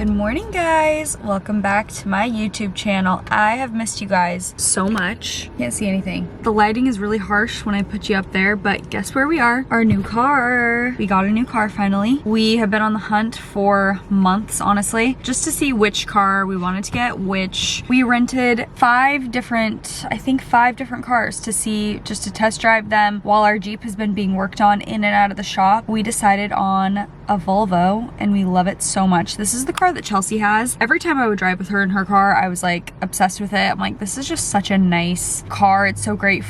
Good morning, guys. Welcome back to my YouTube channel. I have missed you guys so much. Can't see anything. The lighting is really harsh when I put you up there, but guess where we are? Our new car. We got a new car finally. We have been on the hunt for months, honestly, just to see which car we wanted to get, which we rented five different cars to see, just to test drive them while our Jeep has been being worked on in and out of the shop. We decided on a Volvo and we love it so much. This is the car that Chelsea has. Every time I would drive with her in her car, I was like obsessed with it. I'm like, this is just such a nice car. It's so great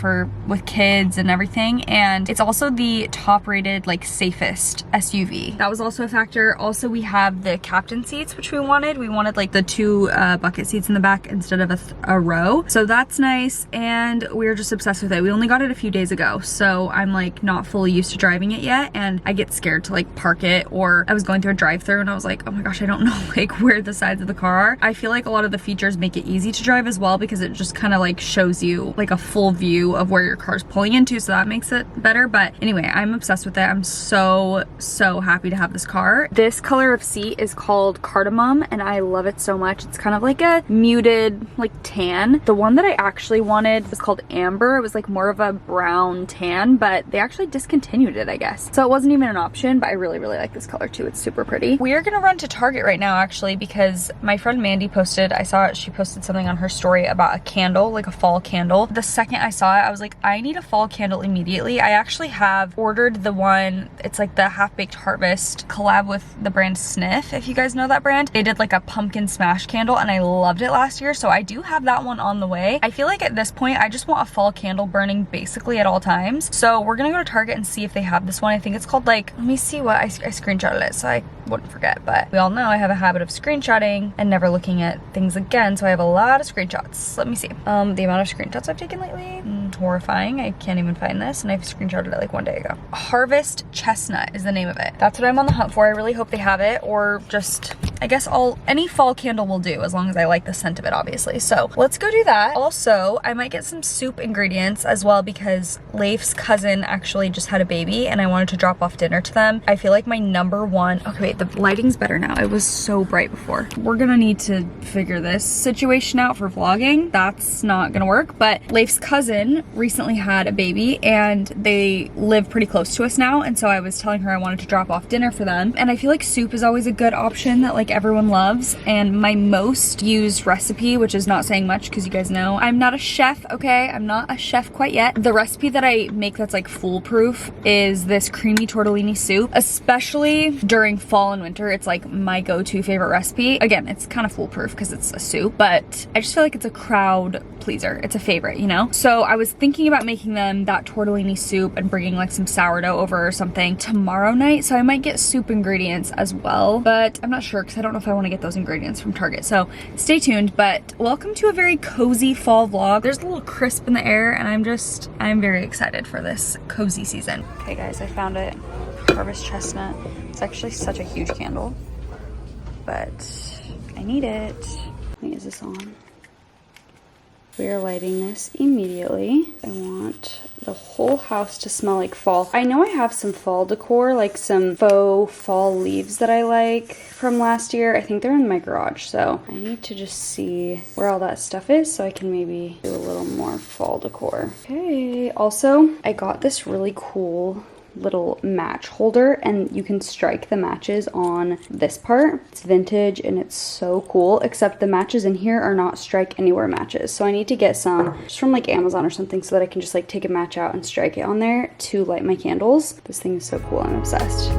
with kids and everything. And it's also the top rated, like, safest SUV. That was also a factor. Also, we have the captain seats, which we wanted. We wanted like the two bucket seats in the back instead of a row. So that's nice. And we were just obsessed with it. We only got it a few days ago. So I'm like not fully used to driving it yet. And I get scared to like park it, or I was going through a drive-thru and I was like, oh my gosh, I don't know like where the sides of the car are. I feel like a lot of the features make it easy to drive as well, because it just kind of like shows you like a full view of where your car's pulling into, so that makes it better. But anyway, I'm obsessed with it. I'm so happy to have this car. This color of seat is called Cardamom and I love it so much. It's kind of like a muted like tan. The one that I actually wanted was called Amber. It was like more of a brown tan, but they actually discontinued it, I guess. So it wasn't even an option, but I really like this color too. It's super pretty. We are gonna run to Target right now actually, because my friend Mandy posted, she posted something on her story about a candle, like a fall candle. The second I saw it, I was like, I need a fall candle immediately. I actually have ordered the one, it's like the Half-Baked Harvest collab with the brand Sniff, if you guys know that brand. They did like a pumpkin smash candle and I loved it last year, so I do have that one on the way. I feel like at this point I just want a fall candle burning basically at all times. So we're gonna go to Target and see if they have this one. I think it's called, like, let me see what I screenshotted it so I wouldn't forget, but we all know I have a habit of screenshotting and never looking at things again, so I have a lot of screenshots. Let me see. The amount of screenshots I've taken lately, horrifying. I can't even find this, and I've screenshotted it like one day ago. Harvest Chestnut is the name of it. That's what I'm on the hunt for. I really hope they have it, or just, I guess any fall candle will do, as long as I like the scent of it, obviously. So let's go do that. Also, I might get some soup ingredients as well, because Leif's cousin actually just had a baby and I wanted to drop off dinner to them. I feel like my number one, okay, wait, the lighting's better now. It was so bright before. We're gonna need to figure this situation out for vlogging. That's not gonna work, but Leif's cousin recently had a baby and they live pretty close to us now, and so I was telling her I wanted to drop off dinner for them, and I feel like soup is always a good option that like everyone loves. And my most used recipe, which is not saying much because you guys know I'm not a chef, okay? I'm not a chef quite yet. The recipe that I make that's like foolproof is this creamy tortellini soup, especially during fall and winter. It's like my go-to favorite recipe. Again, it's kind of foolproof because it's a soup, but I just feel like it's a crowd pleaser. It's a favorite, you know? So I was thinking about making them that tortellini soup and bringing like some sourdough over or something tomorrow night, so I might get soup ingredients as well, but I'm not sure because I don't know if I want to get those ingredients from Target, so stay tuned. But welcome to a very cozy fall vlog. There's a little crisp in the air and I'm very excited for this cozy season. Okay guys, I found it. Harvest Chestnut. It's actually such a huge candle, but I need it. Wait, is this on? We are lighting this immediately. I want the whole house to smell like fall. I know I have some fall decor, like some faux fall leaves that I like from last year. I think they're in my garage, so I need to just see where all that stuff is so I can maybe do a little more fall decor. Okay, also I got this really cool little match holder, and you can strike the matches on this part. It's vintage and it's so cool, except the matches in here are not strike anywhere matches, so I need to get some just from like Amazon or something so that I can just like take a match out and strike it on there to light my candles. This thing is so cool. I'm obsessed.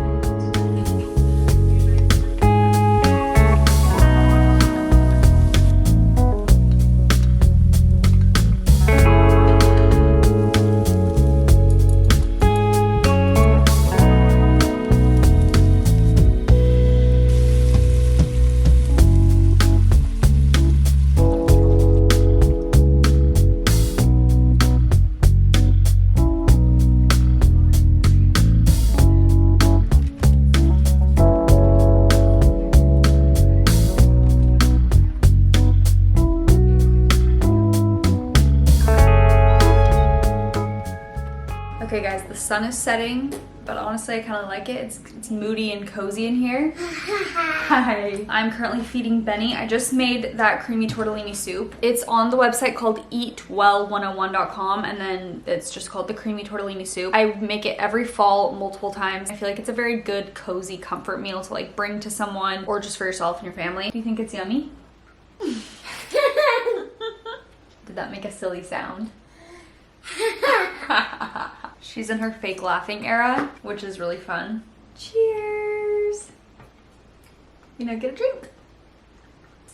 sun is setting, but honestly I kind of like it. It's moody and cozy in here. Hi. I'm currently feeding Benny. I just made that creamy tortellini soup. It's on the website called eatwell101.com, and then it's just called the creamy tortellini soup. I make it every fall multiple times. I feel like it's a very good cozy comfort meal to like bring to someone or just for yourself and your family. Do you think it's yummy? Did that make a silly sound? She's in her fake laughing era, which is really fun. Cheers! You know, get a drink.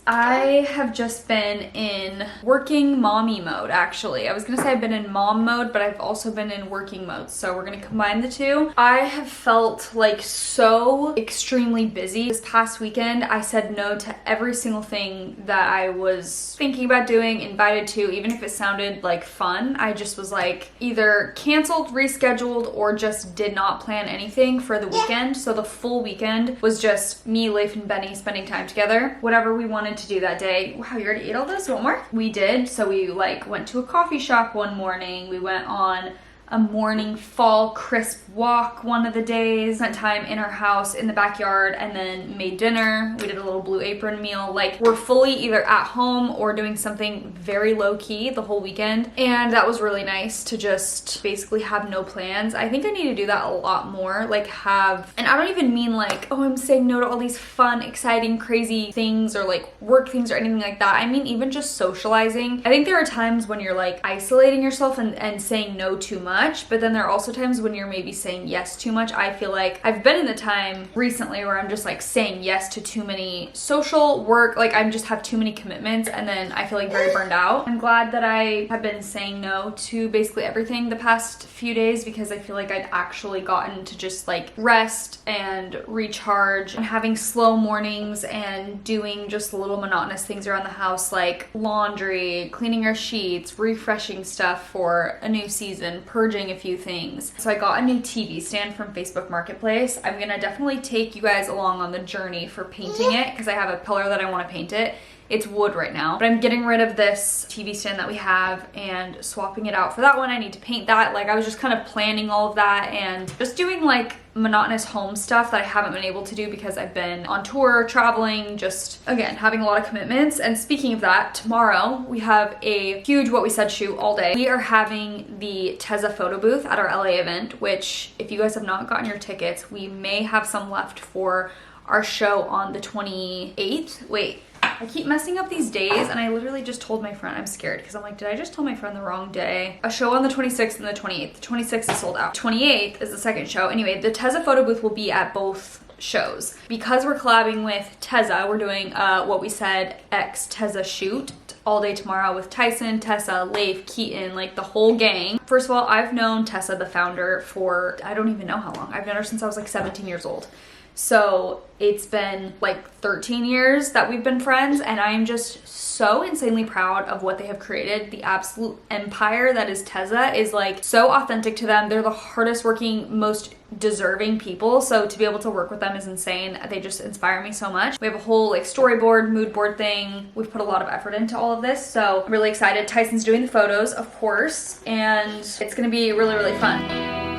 I have just been in working mommy mode, actually. I was gonna say I've been in mom mode, but I've also been in working mode, so we're gonna combine the two. I have felt like so extremely busy. This past weekend, I said no to every single thing that I was thinking about doing, invited to, even if it sounded like fun. I just was like either canceled, rescheduled, or just did not plan anything for the weekend. So the full weekend was just me, Leif, and Benny spending time together. Whatever we wanted to do that day. Wow, you already ate all this? One more? We did. So we like went to a coffee shop one morning. We went on a morning fall crisp walk one of the days, spent time in our house in the backyard, and then made dinner. We did a little Blue Apron meal. Like, we're fully either at home or doing something very low key the whole weekend, and that was really nice to just basically have no plans. I think I need to do that a lot more, like have, and I don't even mean like, oh, I'm saying no to all these fun, exciting, crazy things or like work things or anything like that. I mean even just socializing. I think there are times when you're like isolating yourself and saying no too much, but then there are also times when you're maybe saying yes too much. I feel like I've been in the time recently where I'm just like saying yes to too many social work, like I just have too many commitments, and then I feel like very burned out. I'm glad that I have been saying no to basically everything the past few days, because I feel like I'd actually gotten to just like rest and recharge and having slow mornings and doing just little monotonous things around the house like laundry, cleaning our sheets, refreshing stuff for a new season, purging a few things. So I got a new TV stand from Facebook Marketplace. I'm gonna definitely take you guys along on the journey for painting it, because I have a pillar that I want to paint it. It's wood right now, but I'm getting rid of this TV stand that we have and swapping it out for that one. I need to paint that. Like, I was just kind of planning all of that and just doing like monotonous home stuff that I haven't been able to do because I've been on tour, traveling, just again having a lot of commitments. And speaking of that, tomorrow we have a huge What We Said shoot all day. We are having the Tezza photo booth at our LA event, which if you guys have not gotten your tickets, we may have some left for our show on the 28th. Wait, I keep messing up these days, and I literally just told my friend, I'm scared because I'm like, did I just tell my friend the wrong day? A show on the 26th and the 28th. The 26th is sold out. 28th is the second show. Anyway, the Tezza photo booth will be at both shows. Because we're collabing with Tezza, we're doing What We Said X Tezza shoot all day tomorrow with Tyson, Tessa, Leif, Keaton, like the whole gang. First of all, I've known Tessa, the founder, for I don't even know how long. I've known her since I was like 17 years old. So it's been like 13 years that we've been friends, and I am just so insanely proud of what they have created. The absolute empire that is Tezza is like so authentic to them. They're the hardest working, most deserving people, so to be able to work with them is insane. They just inspire me so much. We have a whole like storyboard, mood board thing. We've put a lot of effort into all of this, so I'm really excited. Tyson's doing the photos, of course, and it's gonna be really, really fun.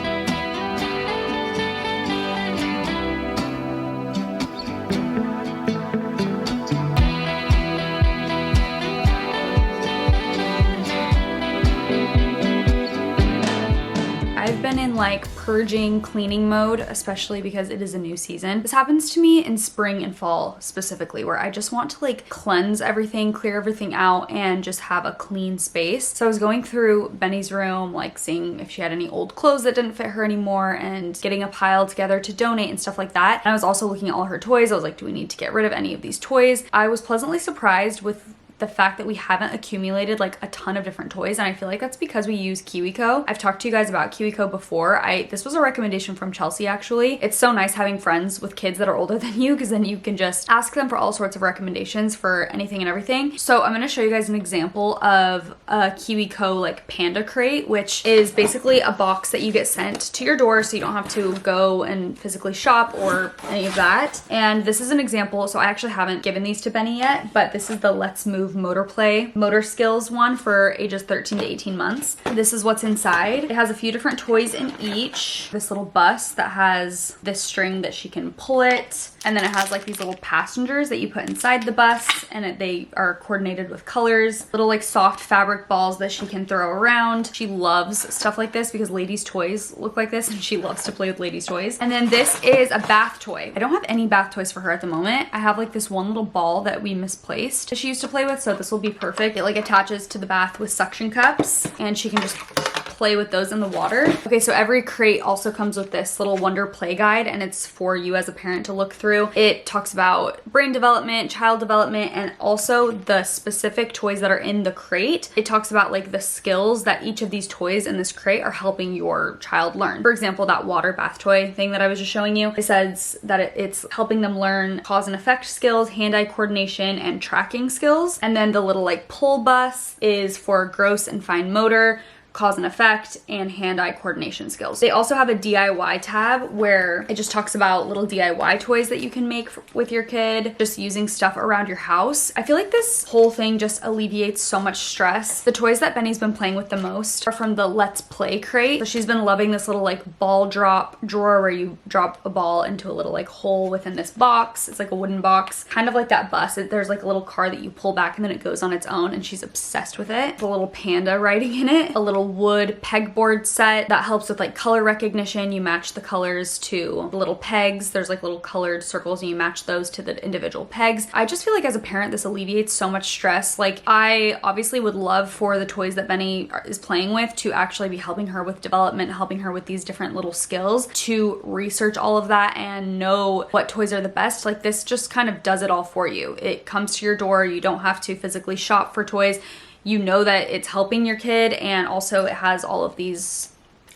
I've been in like purging, cleaning mode, especially because it is a new season. This happens to me in spring and fall specifically, where I just want to like cleanse everything, clear everything out, and just have a clean space. So I was going through Benny's room, like seeing if she had any old clothes that didn't fit her anymore and getting a pile together to donate and stuff like that. And I was also looking at all her toys. I was like, do we need to get rid of any of these toys? I was pleasantly surprised with the fact that we haven't accumulated like a ton of different toys, and I feel like that's because we use KiwiCo. I've talked to you guys about KiwiCo before. This was a recommendation from Chelsea actually. It's so nice having friends with kids that are older than you, because then you can just ask them for all sorts of recommendations for anything and everything. So I'm going to show you guys an example of a KiwiCo like panda crate, which is basically a box that you get sent to your door so you don't have to go and physically shop or any of that. And this is an example. So I actually haven't given these to Benny yet, but this is the Let's Move with motor play, motor skills one for ages 13 to 18 months. This is what's inside. It has a few different toys in each. This little bus that has this string that she can pull it. And then it has like these little passengers that you put inside the bus, and they are coordinated with colors. Little like soft fabric balls that she can throw around. She loves stuff like this because ladies' toys look like this, and she loves to play with ladies' toys. And then this is a bath toy. I don't have any bath toys for her at the moment. I have like this one little ball that we misplaced that she used to play with, so this will be perfect. It like attaches to the bath with suction cups, and she can just play with those in the water. Okay, so every crate also comes with this little Wonder Play Guide, and it's for you as a parent to look through. It talks about brain development, child development, and also the specific toys that are in the crate. It talks about like the skills that each of these toys in this crate are helping your child learn. For example, that water bath toy thing that I was just showing you, it says that it's helping them learn cause and effect skills, hand-eye coordination, and tracking skills. And then the little like pull bus is for gross and fine motor, cause and effect, and hand-eye coordination skills. They also have a DIY tab where it just talks about little DIY toys that you can make with your kid, just using stuff around your house. I feel like this whole thing just alleviates so much stress. The toys that Benny's been playing with the most are from the Let's Play crate. So she's been loving this little like ball drop drawer where you drop a ball into a little like hole within this box. It's like a wooden box, kind of like that bus. There's like a little car that you pull back and then it goes on its own, and she's obsessed with it. The little panda riding in it. A little wood pegboard set that helps with like color recognition. You match the colors to the little pegs. There's like little colored circles and you match those to the individual pegs. I just feel like as a parent this alleviates so much stress. Like I obviously would love for the toys that Benny is playing with to actually be helping her with development, helping her with these different little skills, to research all of that and know what toys are the best. Like this just kind of does it all for you. It comes to your door. You don't have to physically shop for toys. You know that it's helping your kid, and also it has all of these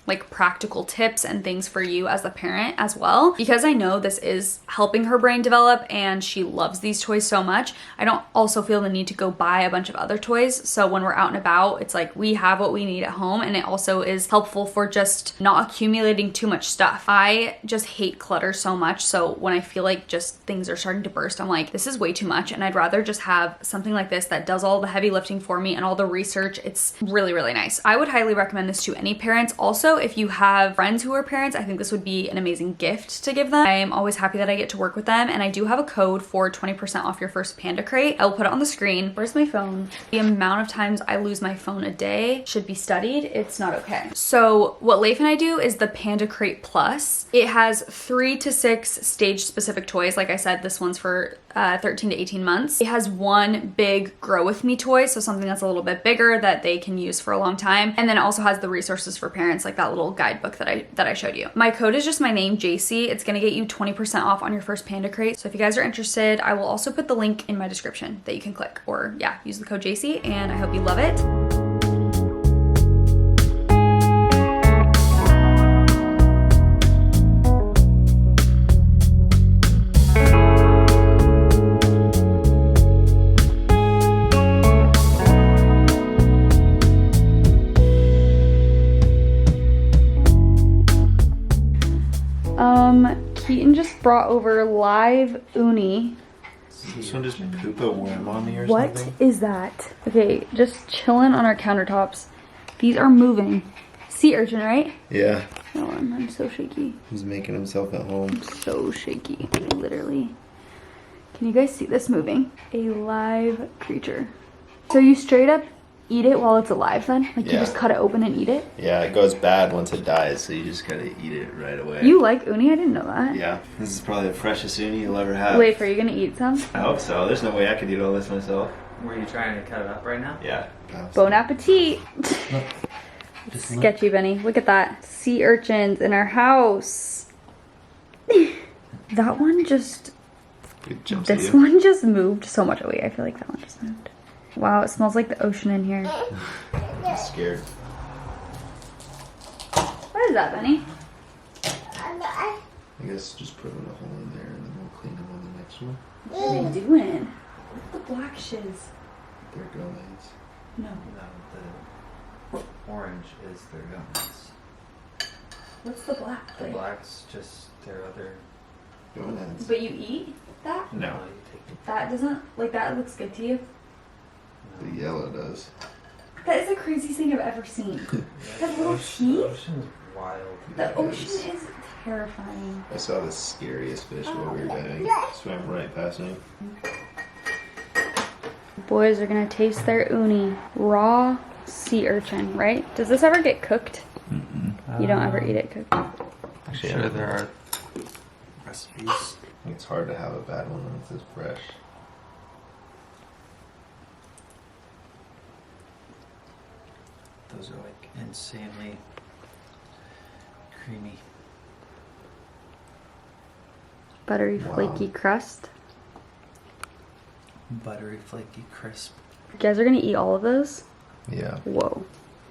like practical tips and things for you as a parent as well. Because I know this is helping her brain develop and she loves these toys so much, I don't also feel the need to go buy a bunch of other toys. So when we're out and about, it's like we have what we need at home, and it also is helpful for just not accumulating too much stuff. I just hate clutter so much, so when I feel like just things are starting to burst, I'm like, this is way too much, and I'd rather just have something like this that does all the heavy lifting for me and all the research. It's really, really nice. I would highly recommend this to any parents. Also, if you have friends who are parents, I think this would be an amazing gift to give them. I am always happy that I get to work with them, and I do have a code for 20% off your first Panda crate. I will put it on the screen. Where's my phone? The amount of times I lose my phone a day should be studied. It's not okay. So what Leif and I do is the Panda Crate Plus. It has 3 to 6 stage specific toys. Like I said, this one's for 13 to 18 months. It has one big grow with me toy, so something that's a little bit bigger that they can use for a long time. And then it also has the resources for parents, like that little guidebook that I showed you. My code is just my name, Jaci. It's gonna get you 20% off on your first Panda crate. So if you guys are interested, I will also put the link in my description that you can click, or yeah, use the code Jaci, and I hope you love it. Keaton just brought over live uni. This one just poop a worm on me or What something? is that? Okay, just chilling on our countertops. These are moving. Sea urchin, right? Yeah. Oh, I'm so shaky. He's making himself at home. So shaky, literally. Can you guys see this moving? A live creature. So you straight up eat it while it's alive then? Like you just cut it open and eat it? Yeah, it goes bad once it dies, so you just gotta eat it right away. You like uni? I didn't know that. Yeah. This is probably the freshest uni you'll ever have. Wait, are you gonna eat some? I hope so. There's no way I could eat all this myself. Were you trying to cut it up right now? Yeah. Bon appetit! Sketchy, Benny. Look at that. Sea urchins in our house. That one just... This one just moved so much. Oh wait, I feel like that one just moved. Wow, it smells like the ocean in here. I'm scared. What is that, Benny? I guess just put in a hole in there and then we'll clean them on the next one. What are they doing? What's the black shiz? They're gonads. No. No, the orange is their gonads. What's the black? The black's just their other... Gonads. But you eat that? No. You take That doesn't, like that looks good to you? The yellow does. That is the craziest thing I've ever seen. That little teeth. The ocean's wild. The ocean is terrifying. I saw the scariest fish while we were diving. Swam right past me. Boys are gonna taste their uni. Raw sea urchin, right? Does this ever get cooked? You don't ever eat it cooked. Actually, sure there are recipes. I think it's hard to have a bad one when it's this fresh. Those are like insanely creamy. Buttery, Wow. flaky crust. Buttery, flaky, crisp. You guys are gonna eat all of those? Yeah. Whoa.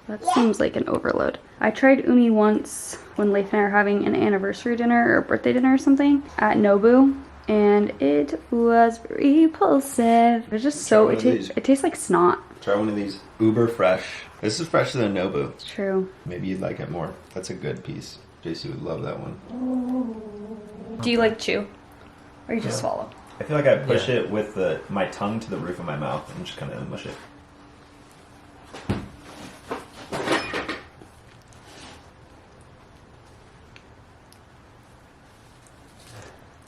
That seems like an overload. I tried uni once when Leif and I were having an anniversary dinner or a birthday dinner or something at Nobu, and it was repulsive. It was just so, it tastes like snot. Try one of these uber fresh. This is fresher than Nobu. It's true. Maybe you'd like it more. That's a good piece. Jaci would love that one. Do you like chew? Or you just swallow? I feel like I push it with my tongue to the roof of my mouth and just kind of mush it.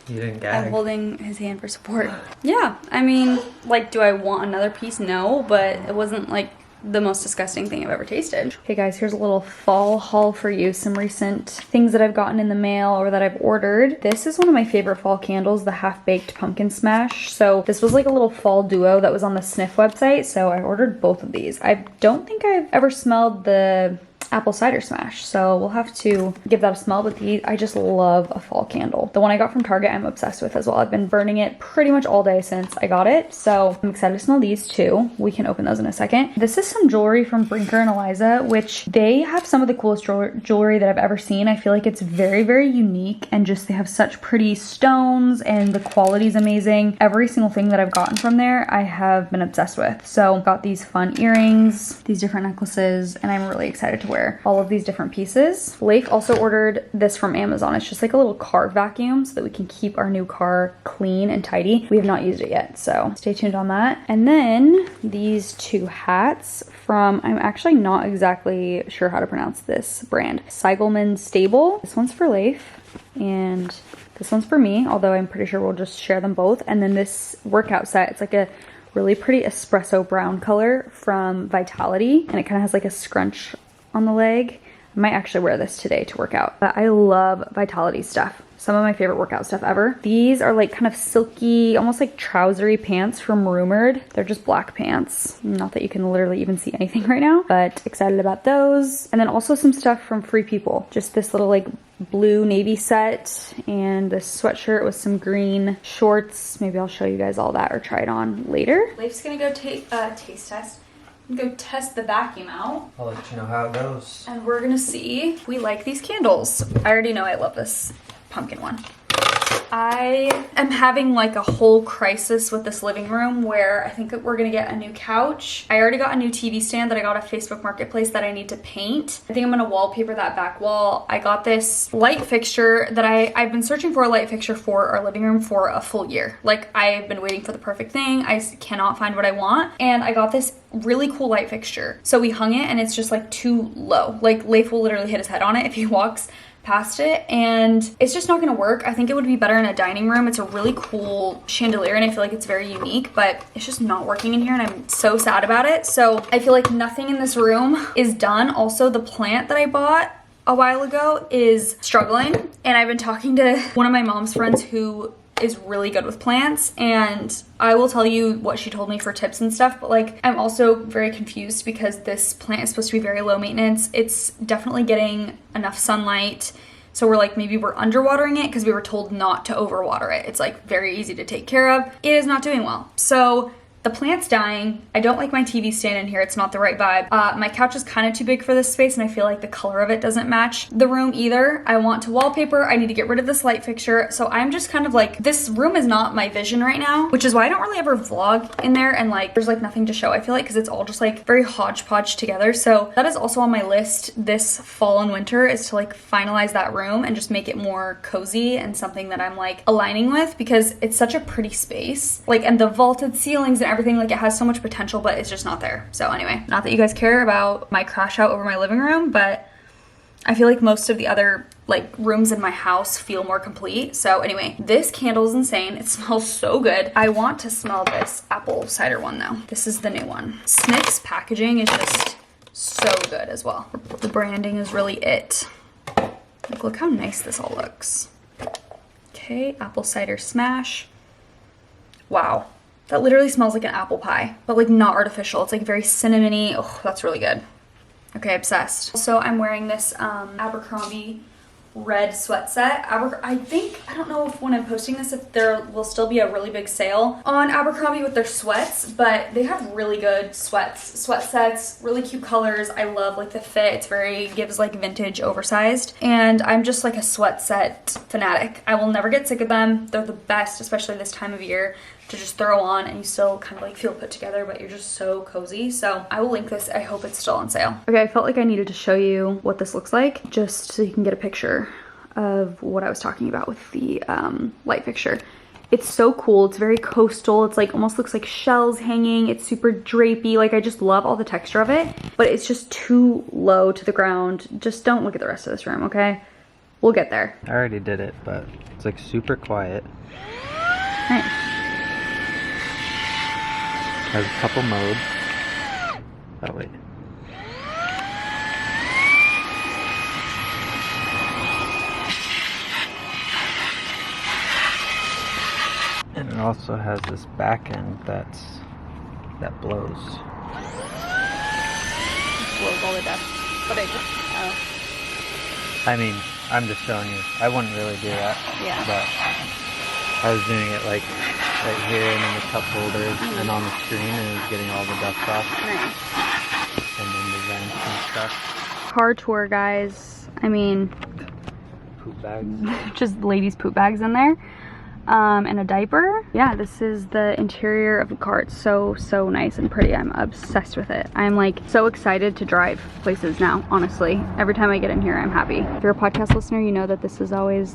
You didn't gag. I'm holding his hand for support. Yeah, I mean, like, do I want another piece? No, but it wasn't like the most disgusting thing I've ever tasted. Okay guys, here's a little fall haul for you. Some recent things that I've gotten in the mail or that I've ordered. This is one of my favorite fall candles, the half-baked pumpkin smash. So this was like a little fall duo that was on the Sniff website. So I ordered both of these. I don't think I've ever smelled the apple cider smash, so we'll have to give that a smell, but these, I just love a fall candle. The one I got from Target I'm obsessed with as well. I've been burning it pretty much all day since I got it, so I'm excited to smell these too. We can open those in a second. This is some jewelry from Brinker and Eliza, which they have some of the coolest jewelry that I've ever seen. I feel like it's very, very unique, and just they have such pretty stones and the quality is amazing. Every single thing that I've gotten from there I have been obsessed with. So got these fun earrings, these different necklaces, and I'm really excited to wear all of these different pieces. Leif also ordered this from Amazon. It's just like a little car vacuum so that we can keep our new car clean and tidy. We have not used it yet, so stay tuned on that. And then these two hats from, I'm actually not exactly sure how to pronounce this brand, Seigelman Stable. This one's for Leif and this one's for me, although I'm pretty sure we'll just share them both. And then this workout set, it's like a really pretty espresso brown color from Vitality, and it kind of has like a scrunch on the leg. I might actually wear this today to work out, but I love Vitality stuff. Some of my favorite workout stuff ever. These are like kind of silky, almost like trousery pants from Rumored. They're just black pants. Not that you can literally even see anything right now, but excited about those. And then also some stuff from Free People. Just this little like blue navy set and this sweatshirt with some green shorts. Maybe I'll show you guys all that or try it on later. Leif's gonna go taste test. Go test the vacuum out. I'll let you know how it goes. And we're gonna see if we like these candles. I already know I love this pumpkin one. I am having like a whole crisis with this living room where I think that we're gonna get a new couch. I already got a new TV stand that I got at Facebook Marketplace that I need to paint. I think I'm gonna wallpaper that back wall. I got this light fixture that I've been searching for a light fixture for our living room for a full year. Like, I've been waiting for the perfect thing. I cannot find what I want. And I got this really cool light fixture. So we hung it and it's just like too low. Like, Leif will literally hit his head on it if he walks past it, and it's just not gonna work. I think it would be better in a dining room. It's a really cool chandelier and I feel like it's very unique, but it's just not working in here and I'm so sad about it. So I feel like nothing in this room is done. Also, the plant that I bought a while ago is struggling, and I've been talking to one of my mom's friends who is really good with plants, and I will tell you what she told me for tips and stuff, but like, I'm also very confused because this plant is supposed to be very low maintenance. It's definitely getting enough sunlight, so we're like, maybe we're underwatering it because we were told not to overwater it. It's like very easy to take care of. It is not doing well. So the plant's dying. I don't like my TV stand in here. It's not the right vibe. My couch is kind of too big for this space, and I feel like the color of it doesn't match the room either. I want to wallpaper. I need to get rid of this light fixture. So I'm just kind of like, this room is not my vision right now, which is why I don't really ever vlog in there, and like, there's like nothing to show, I feel like, because it's all just like very hodgepodge together. So that is also on my list this fall and winter, is to like finalize that room and just make it more cozy and something that I'm like aligning with, because it's such a pretty space. Like, and the vaulted ceilings and and everything. Like, it has so much potential, but it's just not there. So anyway, not that you guys care about my crash out over my living room, but I feel like most of the other like rooms in my house feel more complete. So anyway, this candle is insane. It smells so good. I want to smell this apple cider one though. This is the new one. Snick's packaging is just so good as well. The branding is really it. Like, look how nice this all looks. Okay, apple cider smash. Wow, that literally smells like an apple pie, but like not artificial. It's like very cinnamony. Oh, that's really good. Okay, obsessed. So I'm wearing this Abercrombie red sweat set. I don't know if when I'm posting this, if there will still be a really big sale on Abercrombie with their sweats, but they have really good sweat sets, really cute colors. I love like the fit. It's gives like vintage oversized, and I'm just like a sweat set fanatic. I will never get sick of them. They're the best, especially this time of year, to just throw on and you still kind of like feel put together, but you're just so cozy. So I will link this. I hope it's still on sale. Okay, I felt like I needed to show you what this looks like just so you can get a picture of what I was talking about with the light fixture. It's so cool. It's very coastal. It's like almost looks like shells hanging. It's super drapey. Like, I just love all the texture of it, but it's just too low to the ground. Just don't look at the rest of this room, okay? We'll get there. I already did it, but it's like super quiet. Nice. Has a couple modes. Oh wait. And it also has this back end that blows. Blows all the dust. But I mean, I'm just showing you. I wouldn't really do that. Yeah. But I was doing it like right here and in the cup holders and on the screen, and it was getting all the dust off. Nice. And then the vents and stuff. Car tour, guys. I mean, Poop bags. just ladies' poop bags in there. And a diaper. Yeah, this is the interior of the car. It's so nice and pretty. I'm obsessed with it. I'm like so excited to drive places now, honestly. Every time I get in here, I'm happy. If you're a podcast listener, you know that this is always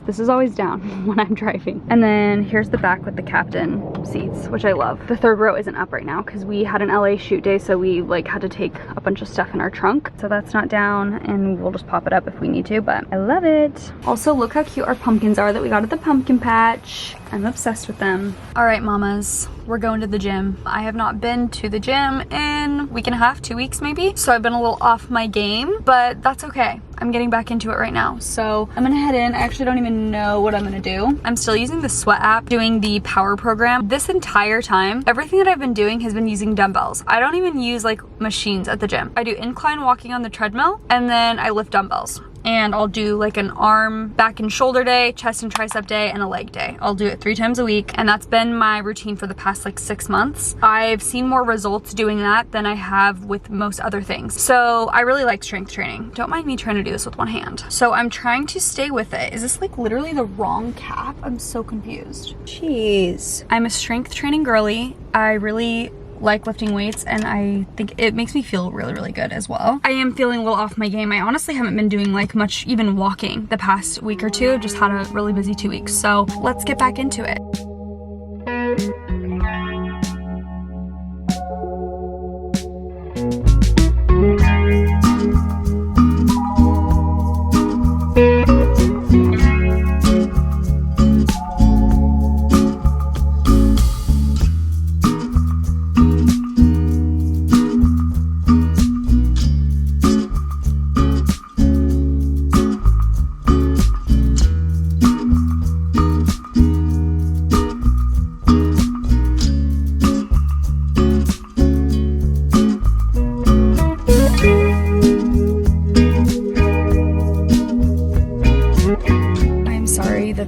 down when I'm driving. And then here's the back with the captain seats, which I love. The third row isn't up right now because we had an LA shoot day, so we like had to take a bunch of stuff in our trunk. So that's not down, and we'll just pop it up if we need to, but I love it. Also, look how cute our pumpkins are that we got at the pumpkin patch. I'm obsessed with them. All right, mamas, we're going to the gym. I have not been to the gym in a week and a half, 2 weeks maybe. So I've been a little off my game, but that's okay. I'm getting back into it right now. So I'm gonna head in. I actually don't even know what I'm gonna do. I'm still using the Sweat app, doing the power program. This entire time, everything that I've been doing has been using dumbbells. I don't even use like machines at the gym. I do incline walking on the treadmill, and then I lift dumbbells. And I'll do like an arm, back and shoulder day, chest and tricep day, and a leg day. I'll do it 3 times a week, and that's been my routine for the past like 6 months. I've seen more results doing that than I have with most other things. So I really like strength training. Don't mind me trying to do this with one hand. So I'm trying to stay with it. Is this like literally the wrong cap? I'm so confused. Jeez. I'm a strength training girly. I really like lifting weights, and I think it makes me feel really good as well. I am feeling a little off my game. I honestly haven't been doing like much even walking the past week or two. Just had a really busy 2 weeks. So let's get back into it.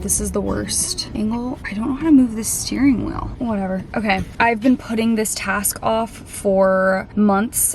This is the worst angle. I don't know how to move this steering wheel. Whatever. Okay. I've been putting this task off for months.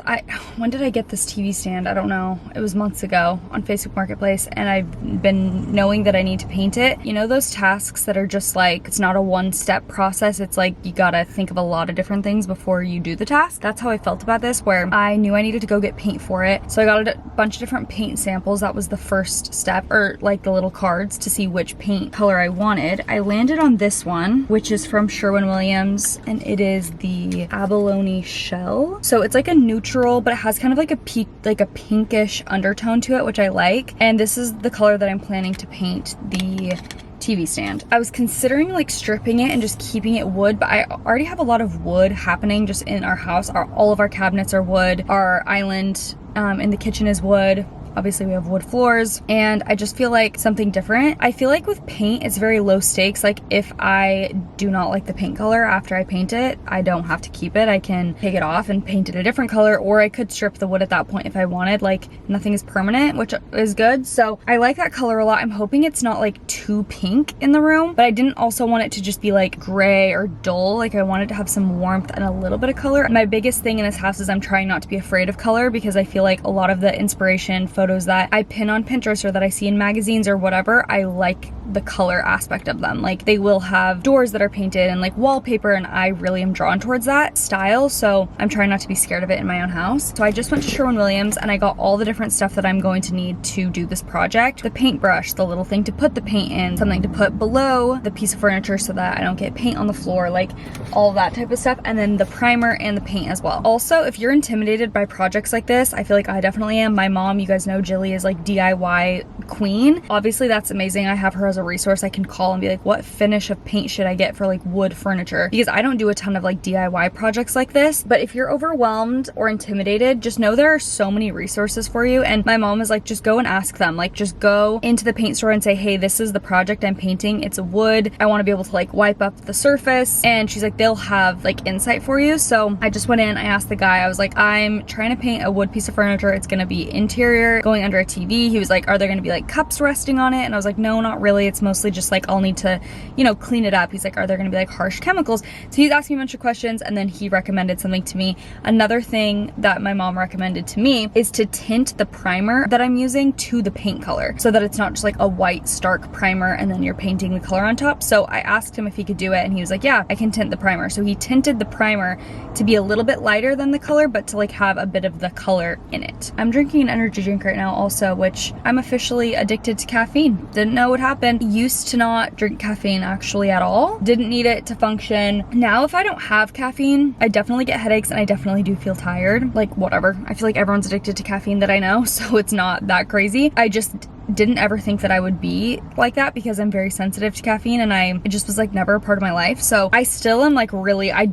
When did I get this TV stand? I don't know. It was months ago on Facebook Marketplace, and I've been knowing that I need to paint it. You know those tasks that are just like, it's not a one-step process. It's like you gotta think of a lot of different things before you do the task. That's how I felt about this, where I knew I needed to go get paint for it. So I got a bunch of different paint samples. That was the first step, or like the little cards to see which paint color I wanted. I landed on this one, which is from Sherwin-Williams, and it is the abalone shell. So it's like a neutral, but it has kind of like a pinkish undertone to it, which I like. And this is the color that I'm planning to paint the TV stand. I was considering like stripping it and just keeping it wood, but I already have a lot of wood happening just in our house. All of our cabinets are wood. Our island in the kitchen is wood. Obviously we have wood floors, and I just feel like something different. I feel like with paint, it's very low stakes. Like if I do not like the paint color after I paint it, I don't have to keep it. I can take it off and paint it a different color, or I could strip the wood at that point if I wanted. Like nothing is permanent, which is good. So I like that color a lot. I'm hoping it's not like too pink in the room, but I didn't also want it to just be like gray or dull. Like I wanted to have some warmth and a little bit of color. My biggest thing in this house is I'm trying not to be afraid of color, because I feel like a lot of the inspiration photos that I pin on Pinterest or that I see in magazines or whatever, I like the color aspect of them. Like they will have doors that are painted and like wallpaper, and I really am drawn towards that style, so I'm trying not to be scared of it in my own house. So I just went to Sherwin-Williams and I got all the different stuff that I'm going to need to do this project. The paintbrush, the little thing to put the paint in, something to put below the piece of furniture so that I don't get paint on the floor, like all that type of stuff, and then the primer and the paint as well. Also, if you're intimidated by projects like this, I feel like I definitely am. My mom, you guys know, Jilly, is like DIY queen. Obviously that's amazing. I have her as a resource I can call and be like, what finish of paint should I get for like wood furniture? Because I don't do a ton of like DIY projects like this. But if you're overwhelmed or intimidated, just know there are so many resources for you. And my mom is like, just go and ask them. Like just go into the paint store and say, hey, this is the project I'm painting. It's a wood. I want to be able to like wipe up the surface. And she's like, they'll have like insight for you. So I just went in, I asked the guy, I was like, I'm trying to paint a wood piece of furniture. It's going to be interior going under a TV. He was like, are there going to be like cups resting on it? And I was like, no, not really. It's mostly just like I'll need to, you know, clean it up. He's like, are there going to be like harsh chemicals? So he's asking me a bunch of questions, and then he recommended something to me. Another thing that my mom recommended to me is to tint the primer that I'm using to the paint color, so that it's not just like a white stark primer and then you're painting the color on top. So I asked him if he could do it, and he was like, yeah, I can tint the primer. So he tinted the primer to be a little bit lighter than the color, but to like have a bit of the color in it. I'm drinking an energy drink right now also, which I'm officially addicted to caffeine. Didn't know what happened. Used to not drink caffeine actually at all. Didn't need it to function. Now if I don't have caffeine, I definitely get headaches and I definitely do feel tired. Like whatever. I feel like everyone's addicted to caffeine that I know, so it's not that crazy. I just didn't ever think that I would be like that because I'm very sensitive to caffeine, and it just was like never a part of my life. So I still am like really, I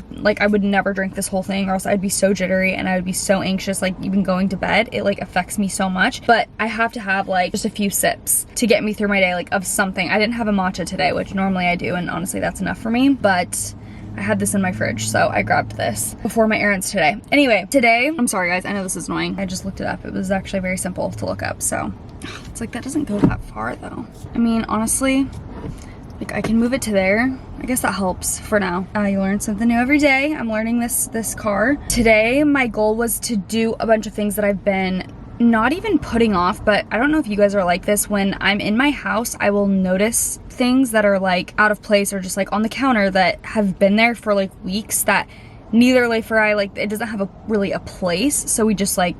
would never drink this whole thing, or else I'd be so jittery and I would be so anxious, like even going to bed. It like affects me so much, but I have to have like just a few sips to get me through my day, like of something. I didn't have a matcha today, which normally I do, and honestly that's enough for me, but I had this in my fridge, so I grabbed this before my errands today. Anyway, today, I'm sorry guys, I know this is annoying. I just looked it up. It was actually very simple to look up, so it's like that doesn't go that far though. I mean, honestly, like I can move it to there. I guess that helps for now. You learn something new every day. I'm learning this car. Today, my goal was to do a bunch of things that I've been not even putting off, but I don't know if you guys are like this. When I'm in my house, I will notice things that are like out of place or just like on the counter that have been there for like weeks that neither Leif or I, like, it doesn't have really a place, so we just like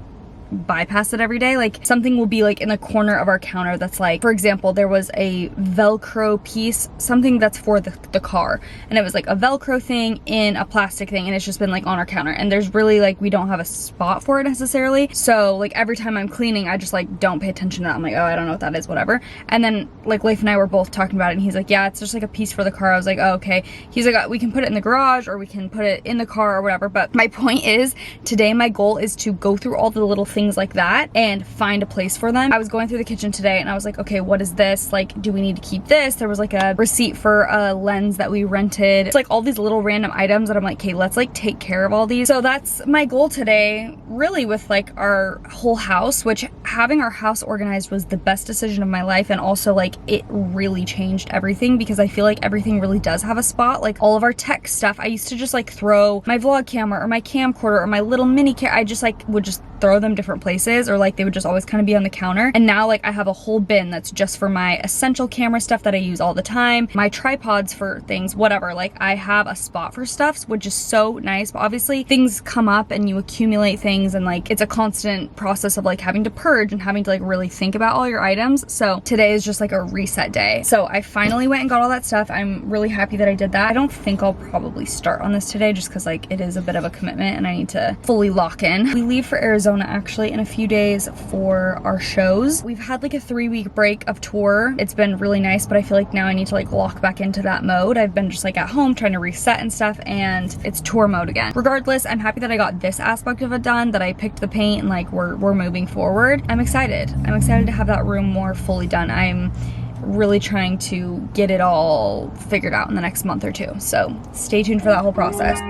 bypass it every day. Like something will be like in the corner of our counter that's like, for example, there was a Velcro piece, something that's for the car, and it was like a Velcro thing in a plastic thing, and it's just been like on our counter, and there's really like, we don't have a spot for it necessarily. So like every time I'm cleaning, I just like don't pay attention to that. I'm like, oh, I don't know what that is, whatever. And then like Leif and I were both talking about it, and he's like, yeah, it's just like a piece for the car. I was like, oh, okay. He's like, we can put it in the garage or we can put it in the car or whatever. But my point is, today my goal is to go through all the little things like that and find a place for them. I was going through the kitchen today and I was like, okay, what is this? Like, do we need to keep this? There was like a receipt for a lens that we rented. It's like all these little random items that I'm like, okay, let's like take care of all these. So that's my goal today, really, with like our whole house, which having our house organized was the best decision of my life. And also like it really changed everything, because I feel like everything really does have a spot. Like all of our tech stuff, I used to just like throw my vlog camera or my camcorder or my little mini camera. I just like would just throw them different places, or like they would just always kind of be on the counter. And now like I have a whole bin that's just for my essential camera stuff that I use all the time, my tripods for things, whatever. Like I have a spot for stuff, which is so nice. But obviously things come up and you accumulate things, and like it's a constant process of like having to purge and having to like really think about all your items. So today is just like a reset day. So I finally went and got all that stuff. I'm really happy that I did that. I don't think I'll probably start on this today just because like it is a bit of a commitment and I need to fully lock in. We leave for Arizona actually in a few days for our shows. We've had like a 3-week break of tour. It's been really nice, but I feel like now I need to like lock back into that mode. I've been just like at home trying to reset and stuff, and it's tour mode again. Regardless, I'm happy that I got this aspect of it done, that I picked the paint, and like we're moving forward. I'm excited. I'm excited to have that room more fully done. I'm really trying to get it all figured out in the next month or two. So stay tuned for that whole process.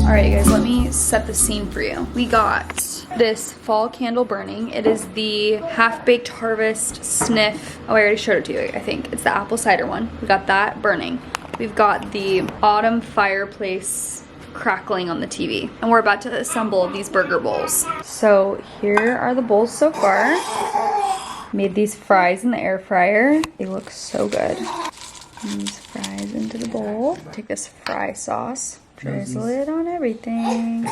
Alright guys, let me set the scene for you. We got this fall candle burning. It is the Half-Baked Harvest Sniff. Oh, I already showed it to you, I think. It's the apple cider one. We got that burning. We've got the autumn fireplace crackling on the TV. And we're about to assemble these burger bowls. So here are the bowls so far. Made these fries in the air fryer. They look so good. And these fries into the bowl. Take this fry sauce. Drizzle it on everything.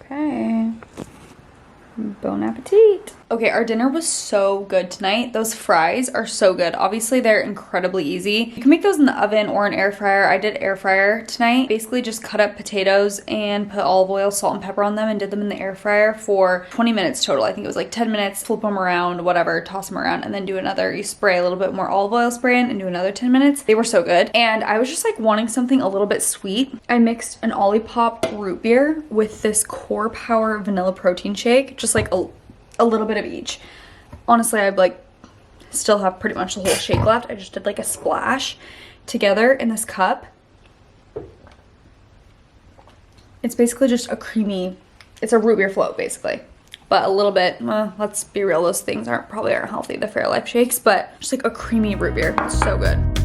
Okay. Bon appetit. Okay, our dinner was so good tonight. Those fries are so good. Obviously, they're incredibly easy. You can make those in the oven or an air fryer. I did air fryer tonight. Basically, just cut up potatoes and put olive oil, salt, and pepper on them and did them in the air fryer for 20 minutes total. I think it was like 10 minutes. Flip them around, whatever, toss them around, and then do another. You spray a little bit more olive oil spray in and do another 10 minutes. They were so good. And I was just like wanting something a little bit sweet. I mixed an Olipop root beer with this Core Power vanilla protein shake. Just like a little bit of each. Honestly, I like still have pretty much the whole shake left. I just did like a splash together in this cup. It's basically just a creamy, it's a root beer float basically, but a little bit, let's be real, those things probably aren't healthy, the Fairlife shakes, but just like a creamy root beer. It's so good.